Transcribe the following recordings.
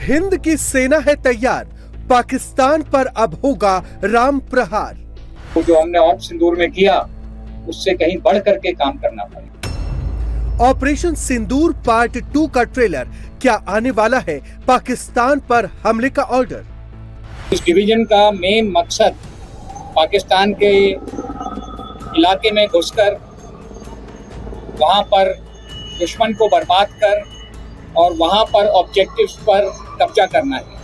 हिंद की सेना है तैयार, पाकिस्तान पर अब होगा राम प्रहार। तो जो हमने ऑप सिंदूर में किया उससे कहीं बढ़ करके काम करना पड़ेगा। ऑपरेशन सिंदूर पार्ट 2 का ट्रेलर, क्या आने वाला है पाकिस्तान पर हमले का ऑर्डर? इस डिवीजन का मेन मकसद पाकिस्तान के इलाके में घुसकर वहां पर दुश्मन को बर्बाद कर और वहां पर ऑब्जेक्टिव्स पर कब्जा करना है।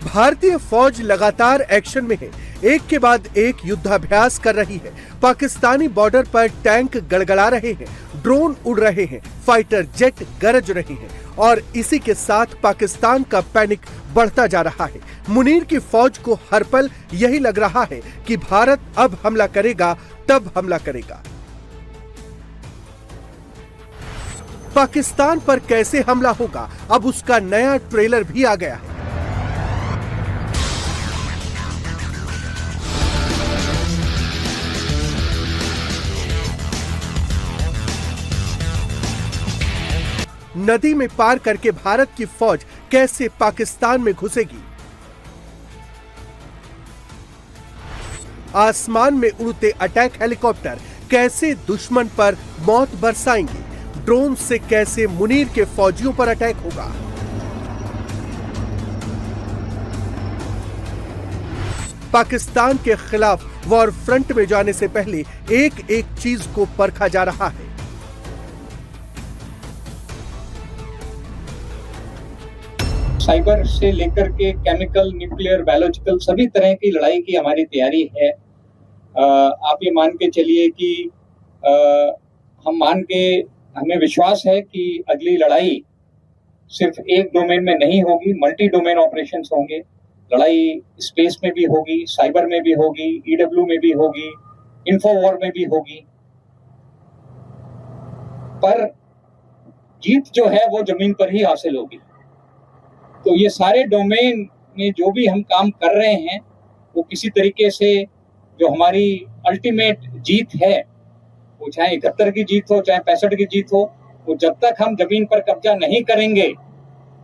भारतीय फौज लगातार एक्शन में है, एक के बाद एक युद्धाभ्यास कर रही है। पाकिस्तानी बॉर्डर पर टैंक गड़गड़ा रहे हैं, ड्रोन उड़ रहे हैं, फाइटर जेट गरज रहे हैं और इसी के साथ पाकिस्तान का पैनिक बढ़ता जा रहा है। मुनीर की फौज को हर पल यही लग रहा है कि भारत अब हमला करेगा, तब हमला करेगा। पाकिस्तान पर कैसे हमला होगा, अब उसका नया ट्रेलर भी आ गया है। नदी में पार करके भारत की फौज कैसे पाकिस्तान में घुसेगी? आसमान में उड़ते अटैक हेलीकॉप्टर कैसे दुश्मन पर मौत बरसाएंगे? ड्रोन से कैसे मुनीर के फौजियों पर अटैक होगा? पाकिस्तान के खिलाफ वॉर फ्रंट में जाने से पहले एक एक चीज को परखा जा रहा है। साइबर से लेकर के केमिकल, न्यूक्लियर, बायोलॉजिकल सभी तरह की लड़ाई की हमारी तैयारी है। आप ये मान के चलिए कि हमें विश्वास है कि अगली लड़ाई सिर्फ एक डोमेन में नहीं होगी, मल्टी डोमेन ऑपरेशंस होंगे। लड़ाई स्पेस में भी होगी, साइबर में भी होगी, ईडब्ल्यू में भी होगी, इंफो वॉर में भी होगी। पर जीत जो है वो जमीन पर ही हासिल होगी। तो ये सारे डोमेन में जो भी हम काम कर रहे हैं वो किसी तरीके से जो हमारी अल्टीमेट जीत है, वो चाहे 71 की जीत हो, चाहे 65 की जीत हो, वो जब तक हम जमीन पर कब्जा नहीं करेंगे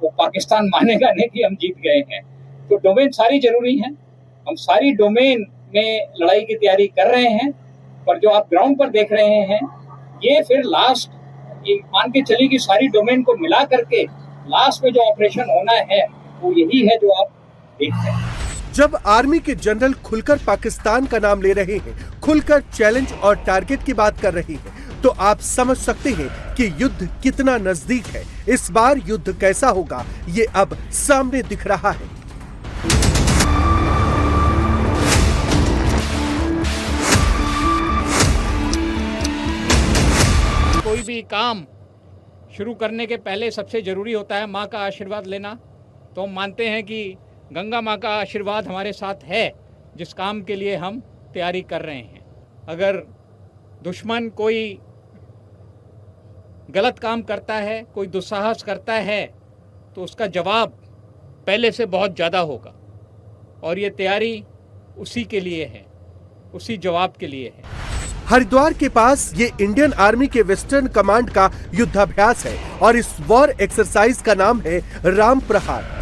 वो पाकिस्तान मानेगा नहीं कि हम जीत गए हैं। तो डोमेन सारी जरूरी हैं, हम सारी डोमेन में लड़ाई की तैयारी कर रहे हैं। पर जो आप ग्राउंड पर देख रहे हैं ये फिर लास्ट, ये मान के चलिए कि सारी डोमेन को मिला करके लास्ट में जो ऑपरेशन होना है वो यही है जो आप देखते हैं। जब आर्मी के जनरल खुलकर पाकिस्तान का नाम ले रहे हैं, खुलकर चैलेंज और टारगेट की बात कर रहे हैं, तो आप समझ सकते हैं कि युद्ध कितना नजदीक है। इस बार युद्ध कैसा होगा ये अब सामने दिख रहा है। कोई भी काम शुरू करने के पहले सबसे ज़रूरी होता है माँ का आशीर्वाद लेना। तो हम मानते हैं कि गंगा माँ का आशीर्वाद हमारे साथ है जिस काम के लिए हम तैयारी कर रहे हैं। अगर दुश्मन कोई गलत काम करता है, कोई दुस्साहस करता है, तो उसका जवाब पहले से बहुत ज़्यादा होगा और ये तैयारी उसी के लिए है, उसी जवाब के लिए है। हरिद्वार के पास ये इंडियन आर्मी के वेस्टर्न कमांड का युद्धाभ्यास है और इस वॉर एक्सरसाइज का नाम है राम प्रहार।